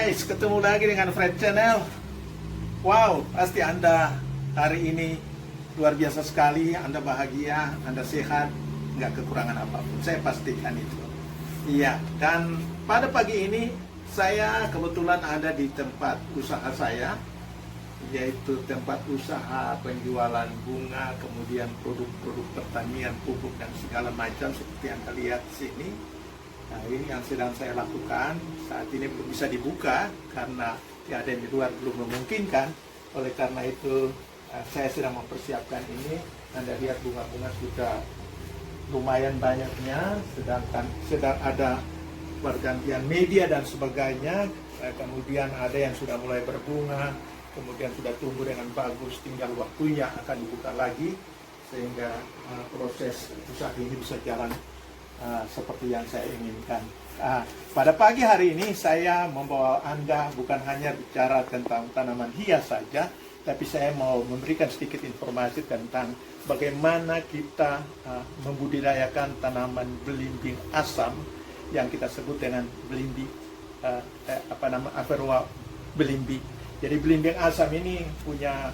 guys, ketemu lagi dengan Fred Channel. Wow, pasti Anda hari ini luar biasa sekali. Anda bahagia, Anda sehat, nggak kekurangan apapun. Saya pastikan itu. Iya, dan pada pagi ini saya kebetulan ada di tempat usaha saya, yaitu tempat usaha penjualan bunga, kemudian produk-produk pertanian, pupuk dan segala macam seperti yang Anda lihat di sini. Nah, ini yang sedang saya lakukan. Saat ini belum bisa dibuka karena keadaan di luar belum memungkinkan. Oleh karena itu saya sedang mempersiapkan ini. Anda lihat bunga-bunga sudah lumayan banyaknya, sedangkan sedang ada pergantian media dan sebagainya. Kemudian ada yang sudah mulai berbunga, kemudian sudah tumbuh dengan bagus, tinggal waktunya akan dibuka lagi sehingga proses usaha ini bisa jalan seperti yang saya inginkan. Pada pagi hari ini saya membawa Anda bukan hanya bicara tentang tanaman hias saja, tapi saya mau memberikan sedikit informasi tentang bagaimana kita membudidayakan tanaman belimbing asam yang kita sebut dengan belimbing Aferua belimbing. Jadi belimbing asam ini punya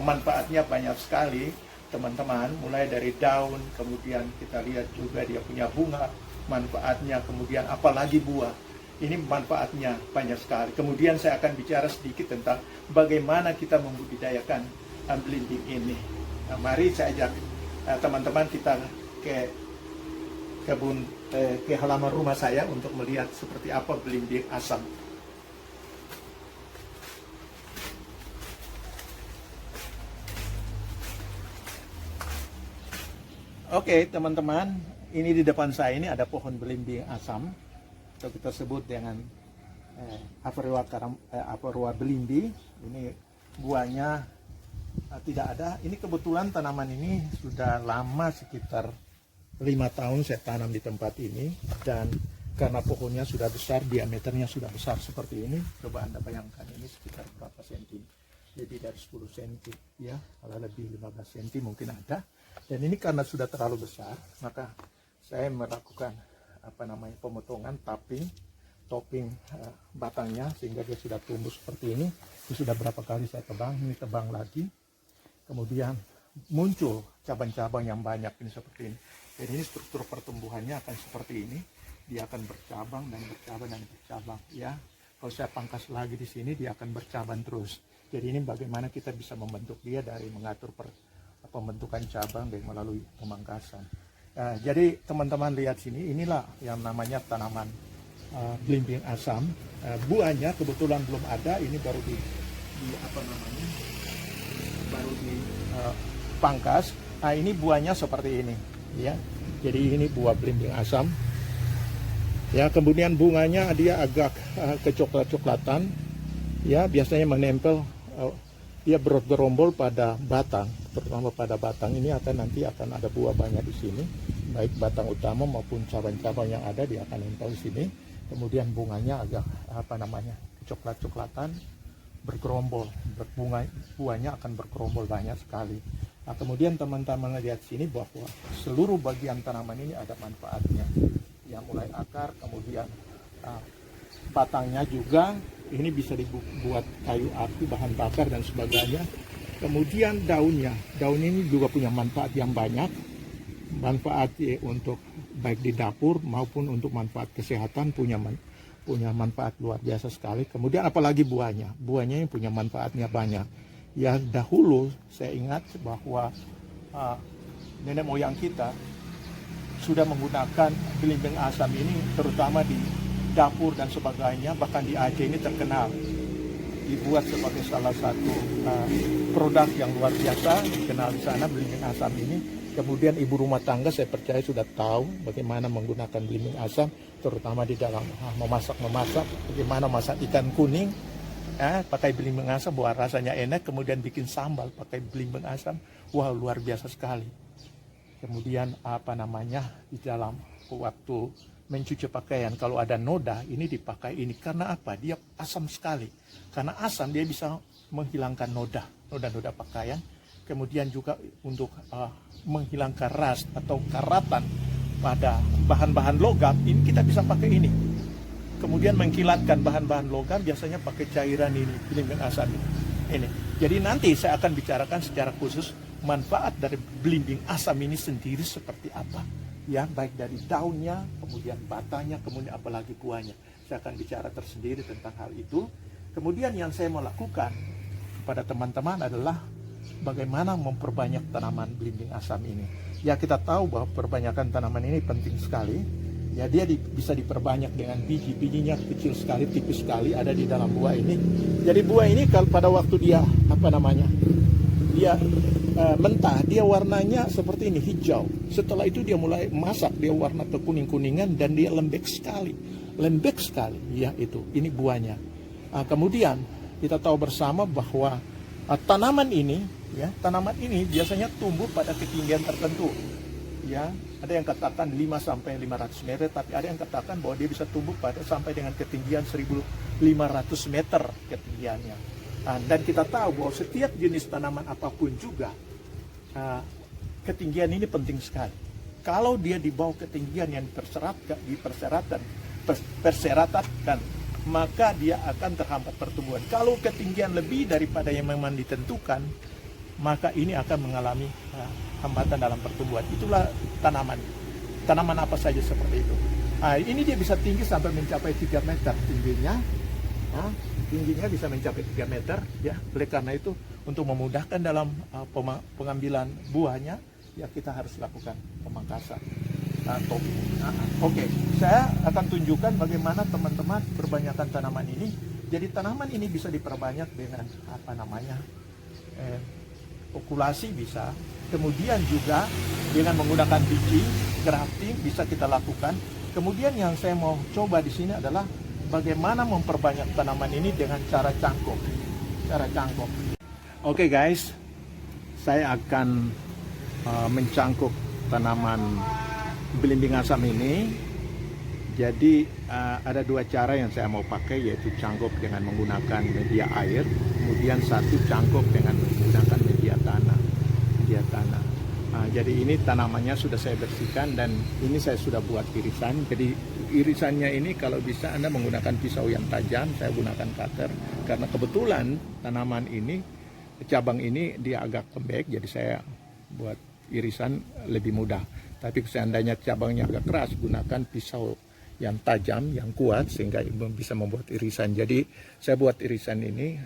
manfaatnya banyak sekali, teman-teman, mulai dari daun, kemudian kita lihat juga dia punya bunga, manfaatnya, kemudian apalagi buah. Ini manfaatnya banyak sekali. Kemudian saya akan bicara sedikit tentang bagaimana kita membudidayakan belimbing ini. Nah, mari saya ajak teman-teman kita ke kebun, ke halaman rumah saya untuk melihat seperti apa belimbing asam. Oke, teman-teman, ini di depan saya ini ada pohon belimbing asam, atau kita sebut dengan Aferua belimbing. Ini buahnya tidak ada. Ini kebetulan tanaman ini sudah lama, sekitar 5 tahun saya tanam di tempat ini, dan karena pohonnya sudah besar, diameternya sudah besar seperti ini. Coba Anda bayangkan ini sekitar berapa senti? Lebih dari 10 cm, ya, kalau lebih 15 cm mungkin ada. Dan ini karena sudah terlalu besar, maka saya melakukan pemotongan, topping batangnya sehingga dia sudah tumbuh seperti ini. Ini sudah berapa kali saya tebang, ini tebang lagi, kemudian muncul cabang-cabang yang banyak ini seperti ini. Jadi ini struktur pertumbuhannya akan seperti ini, dia akan bercabang dan bercabang dan bercabang, ya. Kalau saya pangkas lagi di sini, dia akan bercabang terus. Jadi ini bagaimana kita bisa membentuk dia dari mengatur pembentukan cabang dan melalui pemangkasan. Jadi teman-teman lihat sini, inilah yang namanya tanaman belimbing asam. Buahnya kebetulan belum ada, ini baru baru dipangkas. Nah, ini buahnya seperti ini, ya. Jadi ini buah belimbing asam. Ya, kemudian bunganya dia agak kecoklat-coklatan, ya, biasanya menempel, dia bergerombol pada batang, terutama pada batang ini nanti akan ada buah banyak di sini, baik batang utama maupun cabang-cabang yang ada dia akan nempel di sini. Kemudian bunganya agak coklat-coklatan, bergerombol, buahnya akan bergerombol banyak sekali. Nah, kemudian teman-teman lihat sini bahwa seluruh bagian tanaman ini ada manfaatnya, yang mulai akar, kemudian batangnya juga. Ini bisa dibuat kayu api, bahan bakar dan sebagainya. Kemudian daun ini juga punya manfaat yang banyak. Manfaat untuk baik di dapur maupun untuk manfaat kesehatan punya manfaat luar biasa sekali. Kemudian apalagi buahnya yang punya manfaatnya banyak. Ya, dahulu saya ingat bahwa nenek moyang kita sudah menggunakan belimbing asam ini terutama di dapur dan sebagainya, bahkan di Aceh ini terkenal, dibuat sebagai salah satu produk yang luar biasa, dikenal di sana belimbing asam ini. Kemudian ibu rumah tangga saya percaya sudah tahu bagaimana menggunakan belimbing asam, terutama di dalam memasak, bagaimana masak ikan kuning, pakai belimbing asam, buat rasanya enak. Kemudian bikin sambal pakai belimbing asam, wah, luar biasa sekali. Kemudian di dalam waktu mencuci pakaian, kalau ada noda ini dipakai ini. Karena apa? Dia asam sekali. Karena asam dia bisa menghilangkan noda pakaian. Kemudian juga untuk menghilangkan rust atau karatan pada bahan-bahan logam, ini kita bisa pakai ini. kemudian mengkilatkan bahan-bahan logam, biasanya pakai cairan ini, belimbing asam ini. Jadi nanti saya akan bicarakan secara khusus manfaat dari belimbing asam ini sendiri seperti apa. Ya, baik dari daunnya, kemudian batanya, kemudian apalagi kuahnya. Saya akan bicara tersendiri tentang hal itu. Kemudian yang saya mau lakukan kepada teman-teman adalah bagaimana memperbanyak tanaman belimbing asam ini. Ya, kita tahu bahwa perbanyakan tanaman ini penting sekali. Ya, dia bisa diperbanyak dengan biji-bijinya kecil sekali, tipis sekali, ada di dalam buah ini. Jadi buah ini kalau pada waktu dia dia mentah, dia warnanya seperti ini, hijau. Setelah itu dia mulai masak, dia warna kekuning-kuningan dan dia lembek sekali, ya itu. Ini buahnya. Kemudian kita tahu bersama bahwa tanaman ini biasanya tumbuh pada ketinggian tertentu. Ya, ada yang katakan 5 sampai 500 meter, tapi ada yang katakan bahwa dia bisa tumbuh sampai dengan ketinggian 1.500 meter ketinggiannya. Dan kita tahu bahwa setiap jenis tanaman apapun juga ketinggian ini penting sekali. Kalau dia di bawah ketinggian yang perseratan, maka dia akan terhambat pertumbuhan. Kalau ketinggian lebih daripada yang memang ditentukan, maka ini akan mengalami hambatan dalam pertumbuhan. Itulah tanaman. Tanaman apa saja seperti itu. Ini dia bisa tinggi sampai mencapai 3 meter tingginya. Tingginya bisa mencapai 3 meter. Ya, oleh karena itu untuk memudahkan dalam pengambilan buahnya, ya kita harus lakukan pemangkasan. Oke, saya akan tunjukkan bagaimana teman-teman perbanyakan tanaman ini. Jadi tanaman ini bisa diperbanyak dengan okulasi bisa, kemudian juga dengan menggunakan biji, grafting bisa kita lakukan. Kemudian yang saya mau coba di sini adalah bagaimana memperbanyak tanaman ini dengan cara cangkok. Oke guys, saya akan mencangkok tanaman belimbing asam ini. Jadi ada 2 cara yang saya mau pakai, yaitu cangkok dengan menggunakan media air, kemudian satu cangkok dengan menggunakan media tanah. Jadi ini tanamannya sudah saya bersihkan dan ini saya sudah buat irisan. Jadi irisannya ini kalau bisa Anda menggunakan pisau yang tajam, saya gunakan cutter karena kebetulan tanaman ini, cabang ini dia agak lembek, jadi saya buat irisan lebih mudah. Tapi seandainya cabangnya agak keras, gunakan pisau yang tajam, yang kuat sehingga bisa membuat irisan. Jadi saya buat irisan ini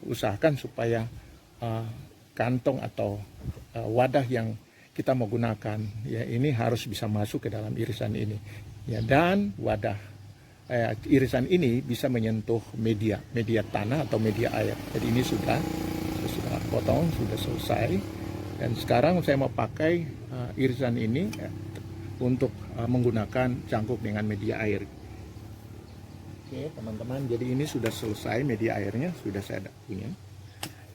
usahakan supaya kantong atau wadah yang kita mau gunakan, ya ini harus bisa masuk ke dalam irisan ini. Ya, dan wadah irisan ini bisa menyentuh media tanah atau media air. Jadi ini saya sudah potong, sudah selesai. Dan sekarang saya mau pakai irisan ini untuk menggunakan cangkok dengan media air. Oke teman-teman, jadi ini sudah selesai media airnya, sudah saya punya.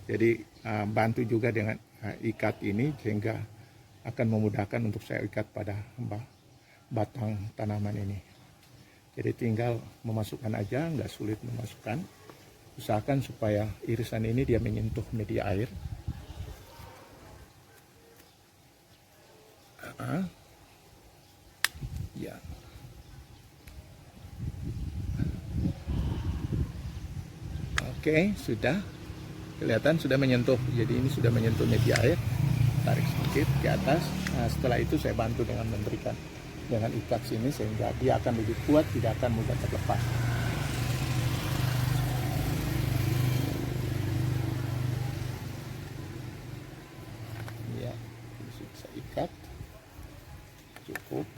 Jadi bantu juga dengan ikat ini sehingga akan memudahkan untuk saya ikat pada batang tanaman ini. Jadi tinggal memasukkan aja, nggak sulit memasukkan. Usahakan supaya irisan ini dia menyentuh media air. Ya. Oke, sudah kelihatan sudah menyentuh. Jadi ini sudah menyentuh media air. Tarik sedikit ke atas. Nah, setelah itu saya bantu dengan memberikan dengan ikat sini sehingga dia akan lebih kuat, tidak akan mudah terlepas. Ya, ini sudah saya ikat. Cukup.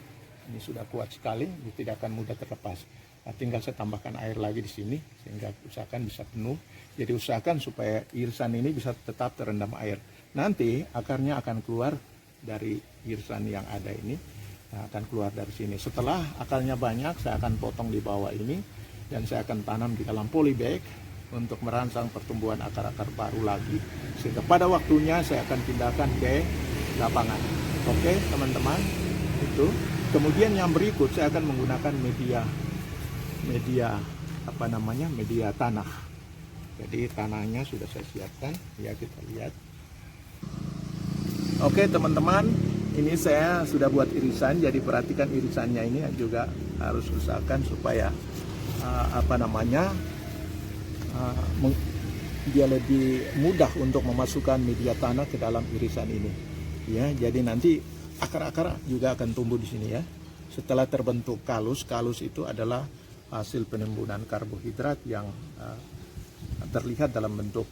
Ini sudah kuat sekali, dia tidak akan mudah terlepas. Nah, tinggal saya tambahkan air lagi di sini sehingga usahakan bisa penuh. Jadi usahakan supaya irisan ini bisa tetap terendam air. Nanti akarnya akan keluar dari irisan yang ada ini, akan keluar dari sini. Setelah akarnya banyak, saya akan potong di bawah ini dan saya akan tanam di dalam polybag untuk merangsang pertumbuhan akar-akar baru lagi. Sehingga pada waktunya saya akan pindahkan ke lapangan. Oke teman-teman, itu. Kemudian yang berikut saya akan menggunakan media tanah. Jadi tanahnya sudah saya siapkan, ya kita lihat. Oke teman-teman, ini saya sudah buat irisan, jadi perhatikan irisannya ini juga harus usahakan supaya apa namanya, dia lebih mudah untuk memasukkan media tanah ke dalam irisan ini. Ya, jadi nanti akar-akar juga akan tumbuh di sini ya. Setelah terbentuk kalus, kalus itu adalah hasil penimbunan karbohidrat yang terlihat dalam bentuk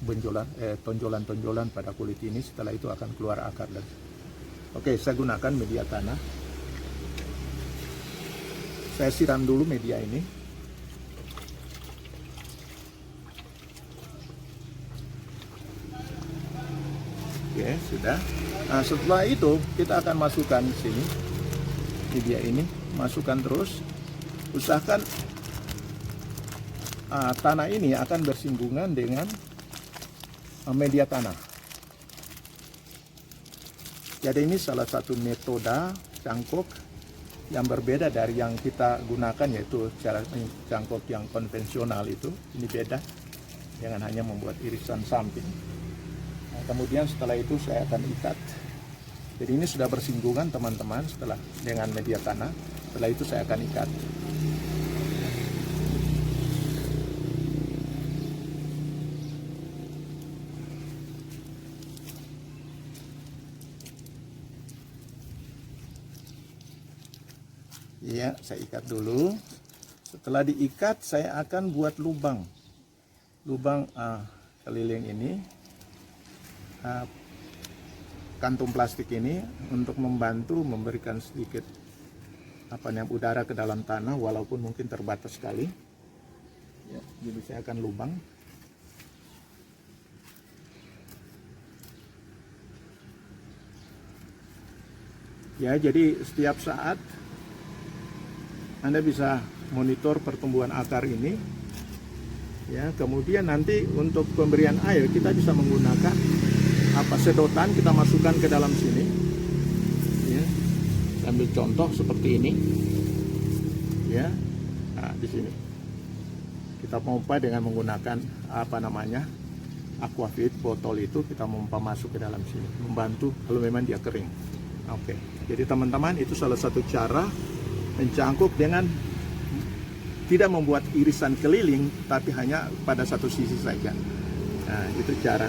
tonjolan-tonjolan pada kulit ini. Setelah itu akan keluar akar. Oke, saya gunakan media tanah. Saya siram dulu media ini. Oke, sudah. Nah, setelah itu kita akan masukkan sini media ini, masukkan terus. Usahakan tanah ini akan bersinggungan dengan media tanah. Jadi ini salah satu metode cangkok yang berbeda dari yang kita gunakan, yaitu cara cangkok yang konvensional itu. Ini beda, jangan hanya membuat irisan samping. Nah, kemudian setelah itu saya akan ikat. Jadi ini sudah bersinggungan teman-teman setelah dengan media tanah. Setelah itu saya akan ikat. Ya, saya ikat dulu. Setelah diikat, saya akan buat lubang keliling ini, kantung plastik ini, untuk membantu memberikan sedikit udara ke dalam tanah, walaupun mungkin terbatas sekali. Ya, jadi saya akan lubang. Ya, jadi setiap saat Anda bisa monitor pertumbuhan akar ini. Ya, kemudian nanti untuk pemberian air kita bisa menggunakan sedotan, kita masukkan ke dalam sini. Ya, ambil contoh seperti ini. Ya, nah, di sini kita pompa dengan menggunakan aquavit botol itu, kita pompa masuk ke dalam sini, membantu kalau memang dia kering. Oke, jadi teman-teman, itu salah satu cara mencangkuk dengan tidak membuat irisan keliling, tapi hanya pada satu sisi saja. Nah, itu cara.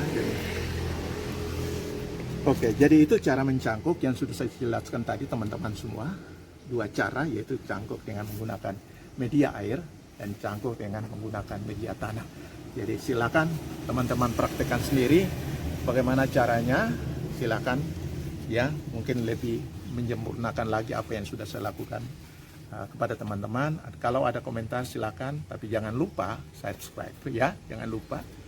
Oke, jadi itu cara mencangkuk yang sudah saya jelaskan tadi teman-teman semua. Dua cara, yaitu cangkuk dengan menggunakan media air dan cangkuk dengan menggunakan media tanah. Jadi silakan teman-teman praktekkan sendiri bagaimana caranya. Silakan ya, mungkin lebih menyempurnakan lagi apa yang sudah saya lakukan kepada teman-teman. Kalau ada komentar silakan, tapi jangan lupa subscribe ya, jangan lupa.